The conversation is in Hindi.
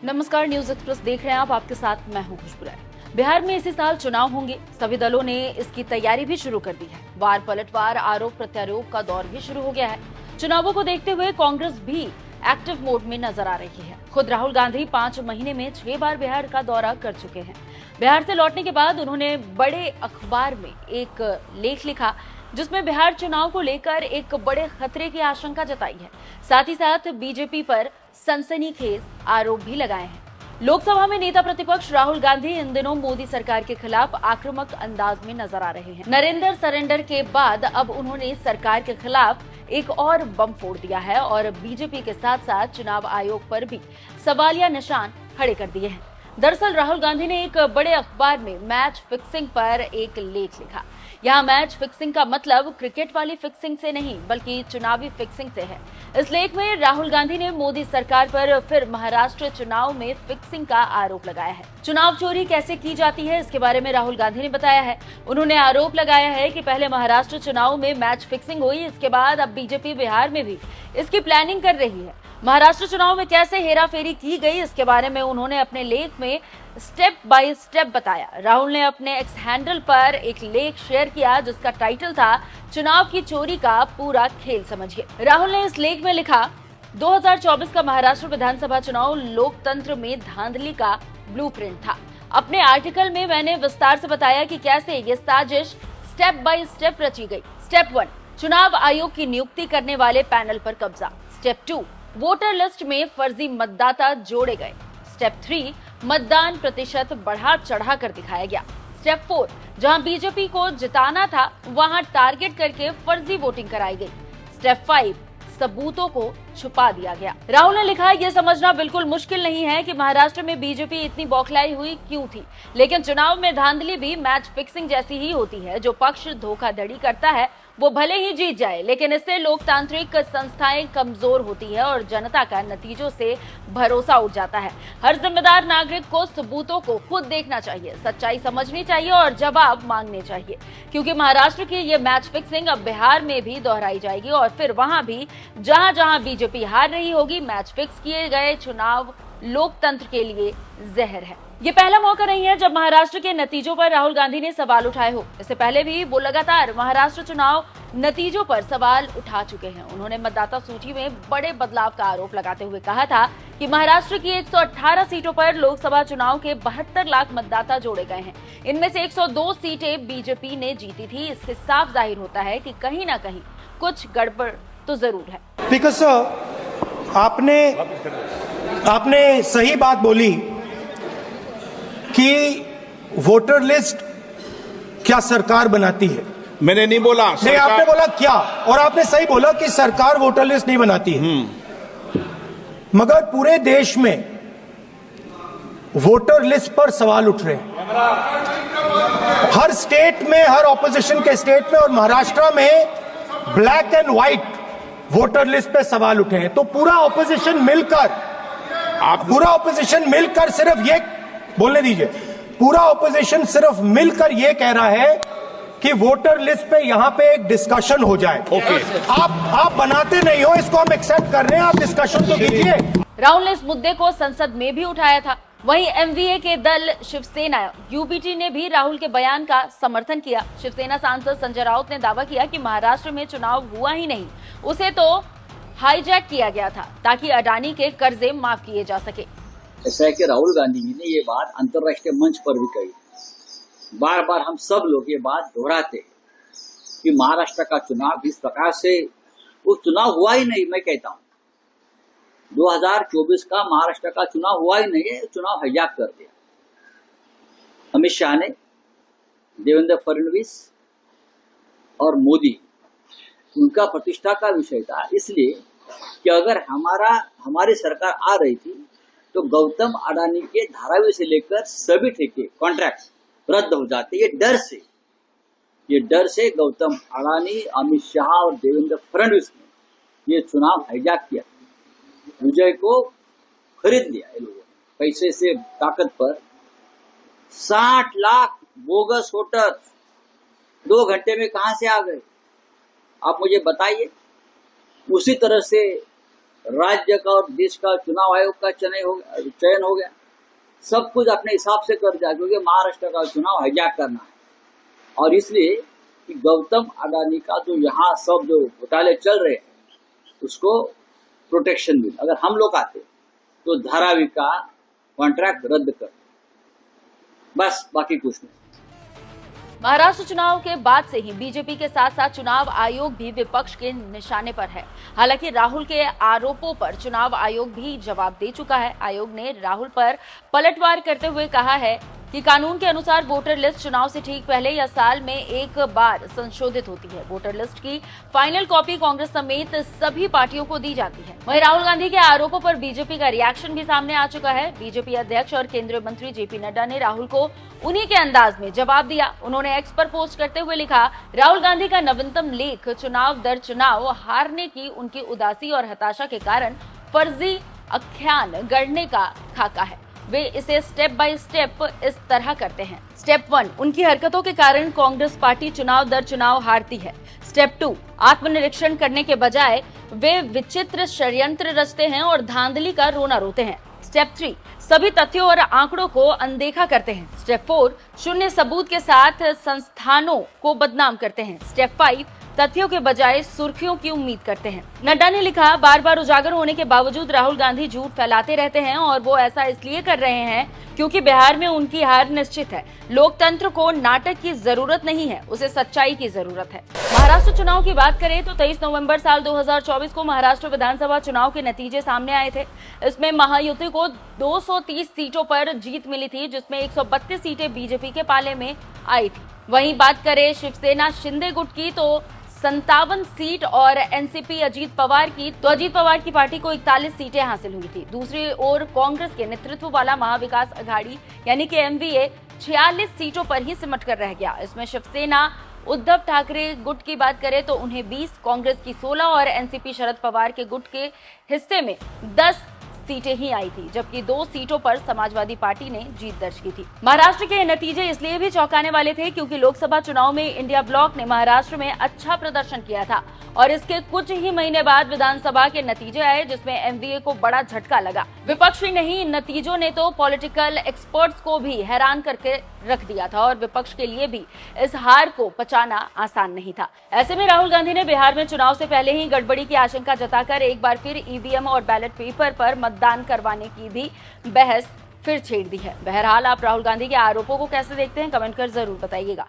नमस्कार, न्यूज एक्सप्रेस देख रहे हैं आप। आपके साथ मैं हूं खुशबू राय। बिहार में इसी साल चुनाव होंगे। सभी दलों ने इसकी तैयारी भी शुरू कर दी है। वार पलटवार, आरोप प्रत्यारोप का दौर भी शुरू हो गया है। चुनावों को देखते हुए कांग्रेस भी एक्टिव मोड में नजर आ रही है। खुद राहुल गांधी 5 महीने में 6 बार बिहार का दौरा कर चुके हैं। बिहार से लौटने के बाद उन्होंने बड़े अखबार में एक लेख लिखा जिसमें बिहार चुनाव को लेकर एक बड़े खतरे की आशंका जताई है। साथ ही साथ बीजेपी पर सनसनीखेज आरोप भी लगाए हैं। लोकसभा में नेता प्रतिपक्ष राहुल गांधी इन दिनों मोदी सरकार के खिलाफ आक्रामक अंदाज में नजर आ रहे हैं। नरेंद्र सरेंडर के बाद अब उन्होंने सरकार के खिलाफ एक और बम फोड़ दिया है और बीजेपी के साथ साथ चुनाव आयोग पर भी सवालिया निशान खड़े कर दिए हैं। दरअसल राहुल गांधी ने एक बड़े अखबार में मैच फिक्सिंग पर एक लेख लिखा। यहाँ मैच फिक्सिंग का मतलब क्रिकेट वाली फिक्सिंग से नहीं बल्कि चुनावी फिक्सिंग से है। इस लेख में राहुल गांधी ने मोदी सरकार पर फिर महाराष्ट्र चुनाव में फिक्सिंग का आरोप लगाया है। चुनाव चोरी कैसे की जाती है इसके बारे में राहुल गांधी ने बताया है। उन्होंने आरोप लगाया है कि पहले महाराष्ट्र चुनाव में मैच फिक्सिंग हुई, इसके बाद अब बीजेपी बिहार में भी इसकी प्लानिंग कर रही है। महाराष्ट्र चुनाव में कैसे हेराफेरी की गई इसके बारे में उन्होंने अपने लेख में स्टेप बाय स्टेप बताया। राहुल ने अपने एक्स हैंडल पर एक लेख शेयर किया जिसका टाइटल था चुनाव की चोरी का पूरा खेल समझिए। राहुल ने इस लेख में लिखा, 2024 का महाराष्ट्र विधानसभा चुनाव लोकतंत्र में धांधली का ब्लूप्रिंट था। अपने आर्टिकल में मैंने विस्तार से बताया कि कैसे ये साजिश स्टेप बाय स्टेप रची गई। स्टेप 1, चुनाव आयोग की नियुक्ति करने वाले पैनल पर कब्जा। स्टेप 2, वोटर लिस्ट में फर्जी मतदाता जोड़े गए। स्टेप 3, मतदान प्रतिशत बढ़ा चढ़ा कर दिखाया गया। स्टेप 4, जहां बीजेपी को जिताना था वहां टारगेट करके फर्जी वोटिंग कराई गई। स्टेप 5, सबूतों को छुपा दिया गया। राहुल ने लिखा, यह समझना बिल्कुल मुश्किल नहीं है कि महाराष्ट्र में बीजेपी इतनी बौखलाई हुई क्यों थी, लेकिन चुनाव में धांधली भी मैच फिक्सिंग जैसी ही होती है। जो पक्ष धोखाधड़ी करता है वो भले ही जीत जाए, लेकिन इससे लोकतांत्रिक संस्थाएं कमजोर होती है और जनता का नतीजों से भरोसा उठ जाता है। हर जिम्मेदार नागरिक को सबूतों को खुद देखना चाहिए, सच्चाई समझनी चाहिए और जवाब मांगने चाहिए, क्योंकि महाराष्ट्र की ये मैच फिक्सिंग अब बिहार में भी दोहराई जाएगी और फिर वहां भी जहां जहां बीजेपी हार रही होगी, मैच फिक्स किए गए चुनाव लोकतंत्र के लिए जहर है। ये पहला मौका नहीं है जब महाराष्ट्र के नतीजों पर राहुल गांधी ने सवाल उठाए हो। इससे पहले भी वो लगातार महाराष्ट्र चुनाव नतीजों पर सवाल उठा चुके हैं। उन्होंने मतदाता सूची में बड़े बदलाव का आरोप लगाते हुए कहा था कि महाराष्ट्र की 118 सीटों पर लोकसभा चुनाव के 72 लाख मतदाता जोड़े गए हैं। इनमें से 102 सीटें बीजेपी ने जीती थी। इससे साफ जाहिर होता है कि कहीं ना कहीं कुछ गड़बड़ तो जरूर है। बिकॉज आपने सही बात बोली कि वोटर लिस्ट क्या सरकार बनाती है। मैंने नहीं बोला नहीं, आपने बोला क्या, और आपने सही बोला कि सरकार वोटर लिस्ट नहीं बनाती है। मगर पूरे देश में वोटर लिस्ट पर सवाल उठ रहे हैं। हर स्टेट में, हर ऑपोजिशन के स्टेट में और महाराष्ट्र में black and white voter list पे सवाल उठे हैं। तो पूरा ऑपोजिशन मिलकर सिर्फ ये बोलने दीजिए, पूरा ऑपोजिशन सिर्फ मिलकर ये कह रहा है कि वोटर लिस्ट पे यहां पे एक डिस्कशन हो जाए। ओके। आप बनाते नहीं हो, इसको हम एक्सेप्ट कर रहे हैं, आप डिस्कशन तो कीजिए। राहुल ने इस मुद्दे को संसद में भी उठाया था। वहीं एमवीए के दल शिवसेना यूपीटी ने भी राहुल के बयान का समर्थन किया। शिवसेना सांसद संजय राउत ने दावा किया कि महाराष्ट्र में चुनाव हुआ ही नहीं, उसे तो हाईजैक किया गया था ताकि अडानी के कर्जे माफ किए जा सके। ऐसा है कि राहुल गांधी जी ने ये बात अंतर्राष्ट्रीय मंच पर भी कही। बार बार हम सब लोग ये बात दोहराते कि महाराष्ट्र का चुनाव इस प्रकार से, वो चुनाव हुआ ही नहीं। मैं कहता हूं 2024 का महाराष्ट्र का चुनाव हुआ ही नहीं है, चुनाव हाईजैक कर दिया अमित शाह ने, देवेंद्र फडणवीस और मोदी। उनका प्रतिष्ठा का विषय था, इसलिए कि अगर हमारी सरकार आ रही थी तो गौतम अडानी के धारावी से लेकर सभी ठेके कॉन्ट्रैक्ट रद्द हो जाते। ये डर से गौतम अडानी, अमित शाह और देवेंद्र फडणवीस ने ये चुनाव हाईजैक किया, विजय को खरीद लिया। ये लोगों पैसे से ताकत पर 60 लाख बोगस वोटर्स 2 घंटे में कहां से आ गए, आप मुझे बताइए। उसी तरह से राज्य का और देश का चुनाव आयोग का चयन हो गया। सब कुछ अपने हिसाब से कर दिया, क्योंकि महाराष्ट्र का चुनाव हाईजैक करना है। और इसलिए कि गौतम अडानी का जो यहाँ सब जो घोटाले चल रहे हैं उसको प्रोटेक्शन मिले। अगर हम लोग आते तो धारावी का कॉन्ट्रैक्ट रद्द कर, बस, बाकी कुछ नहीं। महाराष्ट्र चुनाव के बाद से ही बीजेपी के साथ साथ चुनाव आयोग भी विपक्ष के निशाने पर है। हालांकि राहुल के आरोपों पर चुनाव आयोग भी जवाब दे चुका है। आयोग ने राहुल पर पलटवार करते हुए कहा है कि कानून के अनुसार वोटर लिस्ट चुनाव से ठीक पहले या साल में एक बार संशोधित होती है। वोटर लिस्ट की फाइनल कॉपी कांग्रेस समेत सभी पार्टियों को दी जाती है। वहीं राहुल गांधी के आरोपों पर बीजेपी का रिएक्शन भी सामने आ चुका है। बीजेपी अध्यक्ष और केंद्रीय मंत्री जेपी नड्डा ने राहुल को उन्हीं के अंदाज में जवाब दिया। उन्होंने एक्स पर पोस्ट करते हुए लिखा, राहुल गांधी का नवीनतम लेख चुनाव दर चुनाव हारने की उनकी उदासी और हताशा के कारण फर्जी आख्यान गढ़ने का खाका है। वे इसे स्टेप बाय स्टेप इस तरह करते हैं। स्टेप 1, उनकी हरकतों के कारण कांग्रेस पार्टी चुनाव दर चुनाव हारती है। स्टेप 2, आत्मनिरीक्षण करने के बजाय वे विचित्र षड्यंत्र रचते हैं और धांधली का रोना रोते हैं। स्टेप 3, सभी तथ्यों और आंकड़ों को अनदेखा करते हैं। स्टेप 4, शून्य सबूत के साथ संस्थानों को बदनाम करते हैं। स्टेप 5, तथ्यों के बजाय सुर्खियों की उम्मीद करते हैं। नड्डा ने लिखा, बार बार उजागर होने के बावजूद राहुल गांधी झूठ फैलाते रहते हैं और वो ऐसा इसलिए कर रहे हैं क्योंकि बिहार में उनकी हार निश्चित है। लोकतंत्र को नाटक की जरूरत नहीं है, उसे सच्चाई की जरूरत है। महाराष्ट्र चुनाव की बात करें तो 23 नवंबर साल 2024 को महाराष्ट्र विधानसभा चुनाव के नतीजे सामने आए थे। इसमें महायुति को 230 सीटों पर जीत मिली थी, जिसमें 132 सीटें बीजेपी के पाले में आई थी। वहीं बात करें शिवसेना शिंदे गुट की तो 57 सीट और एनसीपी अजीत पवार की, तो अजीत पवार की पार्टी को 41 सीटें हासिल हुई थी। दूसरी ओर कांग्रेस के नेतृत्व वाला महाविकास अघाड़ी यानी कि एमवीए 46 सीटों पर ही सिमट कर रह गया। इसमें शिवसेना उद्धव ठाकरे गुट की बात करें तो उन्हें 20, कांग्रेस की 16 और एनसीपी शरद पवार के गुट के हिस्से में 10 सीटें ही आई थी, जबकि 2 सीटों पर समाजवादी पार्टी ने जीत दर्ज की थी। महाराष्ट्र के नतीजे इसलिए भी चौंकाने वाले थे क्योंकि लोकसभा चुनाव में इंडिया ब्लॉक ने महाराष्ट्र में अच्छा प्रदर्शन किया था और इसके कुछ ही महीने बाद विधानसभा के नतीजे आए, जिसमें एमवीए को बड़ा झटका लगा। विपक्ष ही नहीं, इन नतीजों ने तो पॉलिटिकल एक्सपर्ट्स को भी हैरान करके रख दिया था और विपक्ष के लिए भी इस हार को पचाना आसान नहीं था। ऐसे में राहुल गांधी ने बिहार में चुनाव से पहले ही गड़बड़ी की आशंका जताकर एक बार फिर ईवीएम और बैलेट पेपर पर मतदान करवाने की भी बहस फिर छेड़ दी है। बहरहाल आप राहुल गांधी के आरोपों को कैसे देखते हैं, कमेंट कर जरूर बताइएगा।